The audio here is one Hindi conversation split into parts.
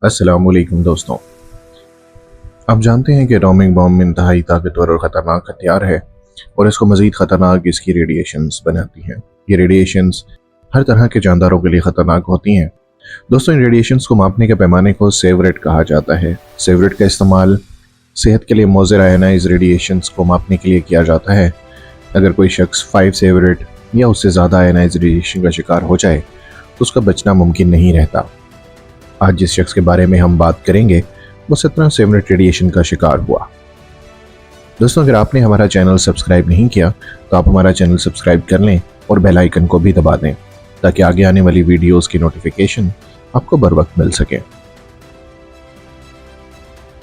अस्सलामुअलैकुम दोस्तों। आप जानते हैं कि एटॉमिक बॉम्ब इंतहाई ताकतवर और ख़तरनाक हथियार है और इसको मज़ीद ख़तरनाक इसकी रेडिएशंस बनाती हैं। ये रेडिएशंस हर तरह के जानदारों के लिए ख़तरनाक होती हैं। दोस्तों, इन रेडिएशंस को मापने के पैमाने को सेवरेट कहा जाता है। सेवरेट का इस्तेमाल सेहत के लिए मुज़र आयनाइज रेडिएशंस को मापने के लिए किया जाता है। अगर कोई शख्स 5 सेवरेट या उससे ज़्यादा आयनाइज रेडिएशन का शिकार हो जाए तो उसका बचना मुमकिन नहीं रहता। आज जिस शख्स के बारे में हम बात करेंगे वो 17 सेवरेट रेडिएशन का शिकार हुआ। दोस्तों, अगर आपने हमारा चैनल सब्सक्राइब नहीं किया तो आप हमारा चैनल सब्सक्राइब कर लें और बेल आइकन को भी दबा दें ताकि आगे आने वाली वीडियोस की नोटिफिकेशन आपको बर वक्त मिल सके।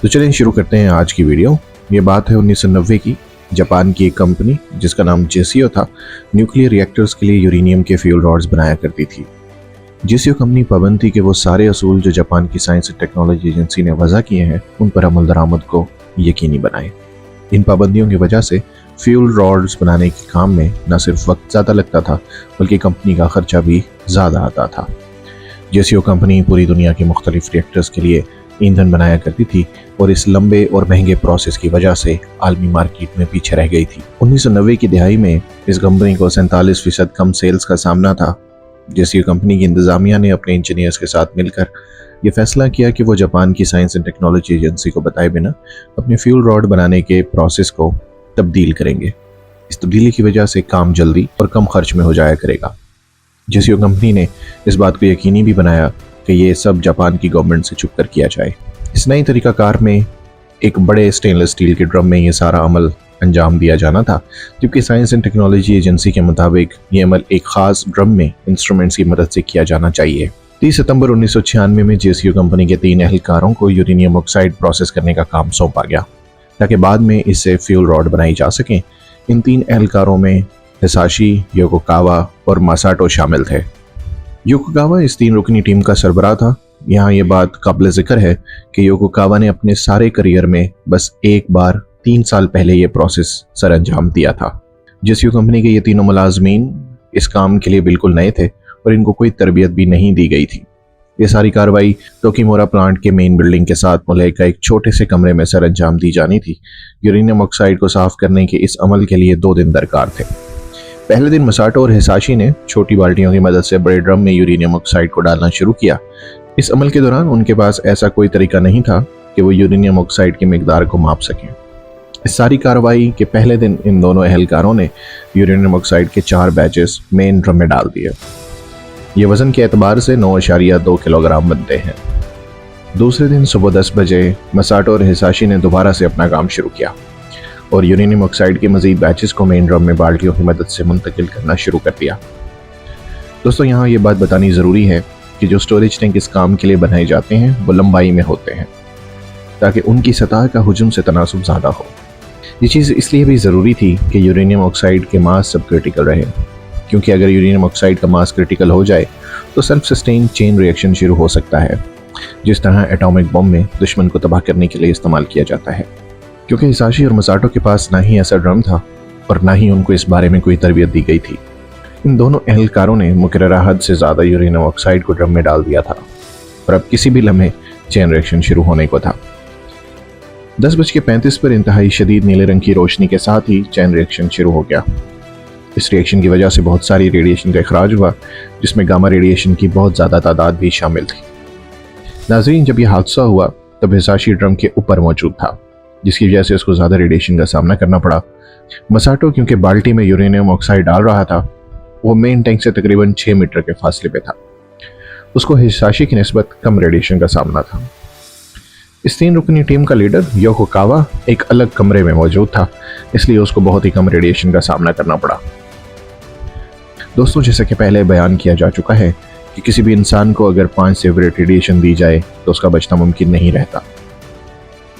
तो चलिए शुरू करते हैं आज की वीडियो। ये बात है 1990 की। जापान की एक कंपनी जिसका नाम जेसीओ था, न्यूक्लियर रिएक्टर्स के लिए यूरेनियम के फ्यूल रॉड्स बनाया करती थी। जेसीओ कंपनी पाबंद थी कि वो सारे असूल जो जापान की साइंस एंड टेक्नोलॉजी एजेंसी ने वज़ा किए हैं उन पर अमल दरामद को यकीनी बनाए। इन पाबंदियों की वजह से फ्यूल रॉड्स बनाने के काम में न सिर्फ वक्त ज़्यादा लगता था बल्कि कंपनी का खर्चा भी ज़्यादा आता था। जेसीओ कंपनी पूरी दुनिया के मुख्तलिफ रिएक्टर्स के लिए ईंधन बनाया करती थी और इस लंबे और महंगे प्रोसेस की वजह से आलमी मार्केट में पीछे रह गई थी। 1990 की दिहाई में इस कंपनी को 47% कम सेल्स का सामना था। जेसीओ कंपनी की इंतजामिया ने अपने इंजीनियर्स के साथ मिलकर यह फैसला किया कि वो जापान की साइंस एंड टेक्नोलॉजी एजेंसी को बताए बिना अपने फ्यूल रॉड बनाने के प्रोसेस को तब्दील करेंगे। इस तब्दीली की वजह से काम जल्दी और कम खर्च में हो जाया करेगा। जेसीओ कंपनी ने इस बात को यकीनी भी बनाया कि ये सब जापान की गवर्नमेंट से छुप कर किया जाए। इस नई तरीकाकार में एक बड़े स्टेनलेस स्टील के ड्रम में ये सारा अमल अंजाम दिया जाना था, जबकि साइंस एंड टेक्नोलॉजी एजेंसी के मुताबिक ये अमल एक खास ड्रम में इंस्ट्रूमेंट्स की मदद से किया जाना चाहिए। 30 सितंबर 1996 में जेसीओ कंपनी के 3 एहलकारों को यूरेनियम ऑक्साइड प्रोसेस करने का काम सौंपा गया ताकि बाद में इससे फ्यूल रॉड बनाई जा सकें। इन 3 एहलकारों में हिसाशी, योकोकावा और मासाटो शामिल थे। योकोकावा इस 3 रुकनी टीम का सरबराह था। यहाँ ये बात काबिल जिक्र है कि योकोकावा ने अपने सारे करियर में बस एक बार 3 साल पहले ये प्रोसेस सर अंजाम दिया था। जेसीओ कंपनी के ये तीनों मुलाजमीन इस काम के लिए बिल्कुल नए थे और इनको कोई तरबियत भी नहीं दी गई थी। ये सारी कार्रवाई टोकीमोरा प्लांट के मेन बिल्डिंग के साथ मुल्का एक छोटे से कमरे में सर अंजाम दी जानी थी। यूरेनियम ऑक्साइड को साफ करने के इस अमल के लिए 2 दिन दरकार थे। पहले दिन मसाटो और हिसाशी ने छोटी बाल्टियों की मदद से बड़े ड्रम में यूरेनियम ऑक्साइड को डालना शुरू किया। इस अमल के दौरान उनके पास ऐसा कोई तरीका नहीं था कि वो यूरेनियम ऑक्साइड की मिकदार को माप सकें। इस सारी कार्रवाई के पहले दिन इन दोनों एहलकारों ने यूरेनियम ऑक्साइड के 4 बैचेस मेन ड्रम में डाल दिए। ये वजन के एतबार से 9.2 किलोग्राम बनते हैं। दूसरे दिन सुबह 10 बजे मसाटो और हिसाशी ने दोबारा से अपना काम शुरू किया और यूरेनियम ऑक्साइड के मजीद बैचेस को मेन ड्रम में बाल्टियों की मदद से मुंतकिल करना शुरू कर दिया। दोस्तों, यहाँ ये बात बतानी ज़रूरी है कि जो स्टोरेज टैंक इस काम के लिए बनाए जाते हैं वो लंबाई में होते हैं ताकि उनकी सतह का हुजूम से तनासुब ज़्यादा हो। ये चीज़ इसलिए भी ज़रूरी थी कि यूरेनियम ऑक्साइड के मास सब क्रिटिकल रहे, क्योंकि अगर यूरेनियम ऑक्साइड का मास क्रिटिकल हो जाए तो सेल्फ सस्टेन चेन रिएक्शन शुरू हो सकता है, जिस तरह एटॉमिक बम में दुश्मन को तबाह करने के लिए इस्तेमाल किया जाता है। क्योंकि हिसाशी और मसाटो के पास ना ही ऐसा ड्रम था और ना ही उनको इस बारे में कोई तरबियत दी गई थी, इन दोनों एहलकारों ने मुकर्ररा हद से ज़्यादा यूरेनियम ऑक्साइड को ड्रम में डाल दिया था और अब किसी भी लम्हे चेन रिएक्शन शुरू होने को था। 10:35 पर इंतहाई शदीद नीले रंग की रोशनी के साथ ही चैन रिएक्शन शुरू हो गया। इस रिएक्शन की वजह से बहुत सारी रेडिएशन का इखराज हुआ, जिसमें गामा रेडिएशन की बहुत ज़्यादा तादाद भी शामिल थी। नाज़रीन, जब यह हादसा हुआ तब हिसाशी ड्रम के ऊपर मौजूद था, जिसकी वजह से उसको ज़्यादा रेडिएशन का सामना करना पड़ा। मसाटो क्योंकि बाल्टी में यूरेनियम ऑक्साइड डाल रहा था, वो मेन टैंक से तकरीबन 6 मीटर के फासले पे था। उसको हिसाशी की निस्बत कम रेडिएशन का सामना था। इस 3 रुकनी टीम का लीडर योकोकावा एक अलग कमरे में मौजूद था, इसलिए उसको बहुत ही कम रेडिएशन का सामना करना पड़ा। दोस्तों, जैसे कि पहले बयान किया जा चुका है कि किसी भी इंसान को अगर 5 सेवरेट रेडिएशन दी जाए तो उसका बचना मुमकिन नहीं रहता।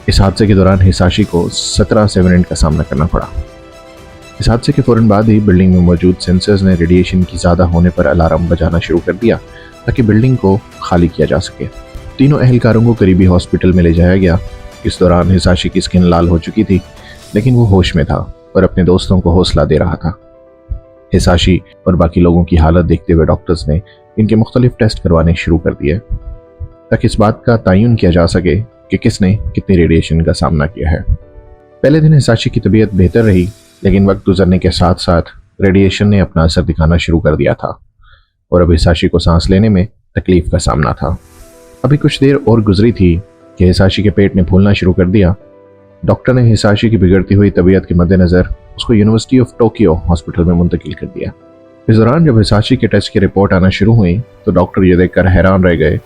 इस हादसे के दौरान हिसाशी को 17 सेवरेट का सामना करना पड़ा। इस हादसे के फौरन बाद ही बिल्डिंग में मौजूद सेंसर्स ने रेडिएशन की ज़्यादा होने पर अलार्म बजाना शुरू कर दिया ताकि बिल्डिंग को खाली किया जा सके। तीनों एहलकारों को करीबी हॉस्पिटल में ले जाया गया। इस दौरान हिसाशी की स्किन लाल हो चुकी थी, लेकिन वो होश में था और अपने दोस्तों को हौसला दे रहा था। हिसाशी और बाकी लोगों की हालत देखते हुए डॉक्टर्स ने इनके मुख्तलिफ टेस्ट करवाने शुरू कर दिए। ताकि इस बात का तयन किया जा सके कि किसने कितनी रेडिएशन का सामना किया है। पहले दिन हिसाशी की तबीयत बेहतर रही, लेकिन वक्त गुजरने के साथ साथ रेडिएशन ने अपना असर दिखाना शुरू कर दिया था और अब हिसाशी को सांस लेने में तकलीफ का सामना था। अभी कुछ देर और गुजरी थी कि हिसाशी के पेट ने फूलना शुरू कर दिया। डॉक्टर ने हिसाशी की बिगड़ती हुई तबीयत के मद्देनज़र उसको यूनिवर्सिटी ऑफ टोक्यो हॉस्पिटल में मुंतकिल कर दिया। इस दौरान जब हिसाशी के टेस्ट की रिपोर्ट आना शुरू हुई तो डॉक्टर ये देखकर हैरान रह गए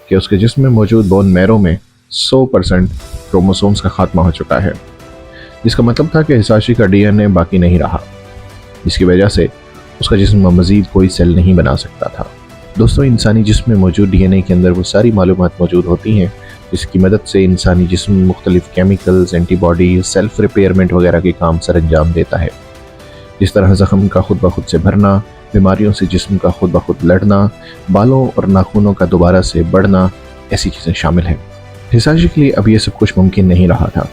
कि उसके जिस्म में मौजूद बोन मैरो में 100% क्रोमोसोम्स का खात्मा हो चुका है, जिसका मतलब था कि हिसाशी का डीएनए बाकी नहीं रहा, जिसकी वजह से उसका जिस्म मज़ीद कोई सेल नहीं बना सकता था। दोस्तों, इंसानी जिस्म में मौजूद डीएनए के अंदर वो सारी मालूमात मौजूद होती हैं जिसकी मदद से इंसानी जिस्म मुख्तलिफ केमिकल्स, एंटीबॉडी, सेल्फ रिपेयरमेंट वगैरह के काम सर अंजाम देता है। जिस तरह ज़ख्म का खुद ब खुद से भरना, बीमारियों से जिस्म का खुद ब खुद लड़ना, बालों और नाखूनों का दोबारा से बढ़ना, ऐसी चीज़ें शामिल हैं। हिसाशी के लिए अब ये सब कुछ मुमकिन नहीं रहा था।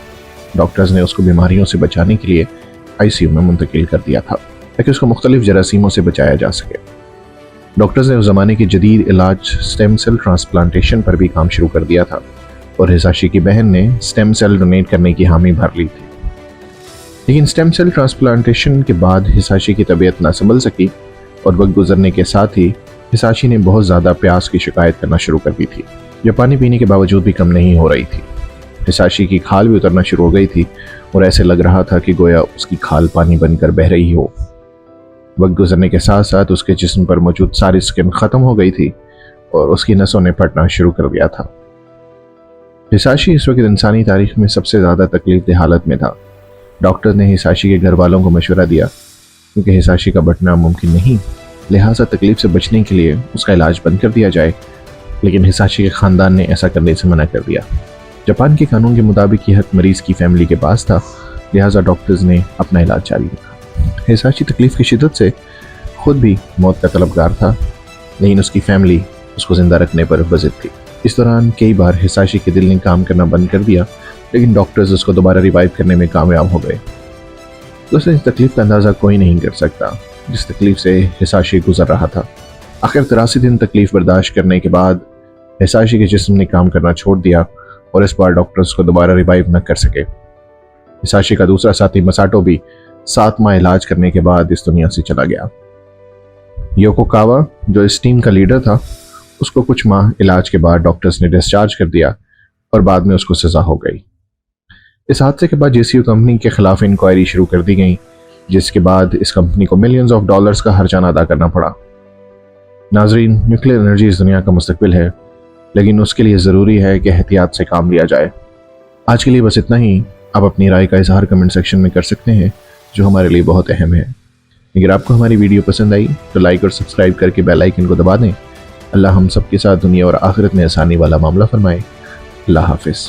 डॉक्टर्स ने उसको बीमारियों से बचाने के लिए आईसीयू में मुंतकिल कर दिया था ताकि उसको मुख्तलिफ जरासीमों से बचाया जा सके। डॉक्टर्स ने उस ज़माने के जदीद इलाज स्टेम सेल ट्रांसप्लांटेशन पर भी काम शुरू कर दिया था और हिसाशी की बहन ने स्टेम सेल डोनेट करने की हामी भर ली थी। लेकिन स्टेम सेल ट्रांसप्लांटेशन के बाद हिसाशी की तबीयत ना संभल सकी और वक्त गुजरने के साथ ही हिसाशी ने बहुत ज़्यादा प्यास की शिकायत करना शुरू कर दी थी, जो पानी पीने के बावजूद भी कम नहीं हो रही थी। हिसाशी की खाल भी उतरना शुरू हो गई थी और ऐसे लग रहा था कि गोया उसकी खाल पानी बनकर बह रही हो। वक्त गुजरने के साथ साथ उसके जिस्म पर मौजूद सारी स्किन ख़त्म हो गई थी और उसकी नसों ने फटना शुरू कर दिया था। हिसाशी इस वक्त इंसानी तारीख में सबसे ज़्यादा तकलीफदेह हालत में था। डॉक्टर ने हिसाशी के घर वालों को मशवरा दिया क्योंकि हिसाशी का बचना मुमकिन नहीं, लिहाजा तकलीफ से बचने के लिए उसका इलाज बंद कर दिया जाए, लेकिन हिसाशी के ख़ानदान ने ऐसा करने से मना कर दिया। जापान के कानून के मुताबिक यह हक मरीज़ की फैमिली के पास था, लिहाजा डॉक्टर्स ने अपना इलाज जारी रखा। हिसाशी तकलीफ की शिद्दत से खुद भी मौत का तलबगार था, लेकिन उसकी फैमिली उसको ज़िंदा रखने पर बज़िद थी। इस दौरान कई बार हिसाशी के दिल ने काम करना बंद कर दिया, लेकिन डॉक्टर्स उसको दोबारा रिवाइव करने में कामयाब हो गए। दोस्तों, इस तकलीफ का अंदाज़ा कोई नहीं कर सकता जिस तकलीफ से हिसाशी गुजर रहा था। आखिर 83 दिन तकलीफ बर्दाश्त करने के बाद हिसाशी के जिस्म ने काम करना छोड़ दिया और इस बार डॉक्टर्स को दोबारा रिवाइव न कर सके। हिसाशी का दूसरा साथी मसाटो भी 7 माह इलाज करने के बाद इस दुनिया से चला गया। योकोकावा, जो इस टीम का लीडर था, उसको कुछ माह इलाज के बाद डॉक्टर्स ने डिस्चार्ज कर दिया और बाद में उसको सज़ा हो गई। इस हादसे के बाद जेसीयू कंपनी के खिलाफ इंक्वायरी शुरू कर दी गई, जिसके बाद इस कंपनी को मिलियंस ऑफ डॉलर्स का हर्जाना अदा करना पड़ा। नाजरीन, न्यूक्लियर एनर्जी इस दुनिया का मुस्तकबिल है, लेकिन उसके लिए ज़रूरी है कि एहतियात से काम लिया जाए। आज के लिए बस इतना ही। आप अपनी राय का इजहार कमेंट सेक्शन में कर सकते हैं, जो हमारे लिए बहुत अहम है। अगर आपको हमारी वीडियो पसंद आई तो लाइक और सब्सक्राइब करके बेल आइकन को दबा दें। अल्लाह हम सब के साथ दुनिया और आखिरत में आसानी वाला मामला फरमाए। अल्लाह हाफिज़।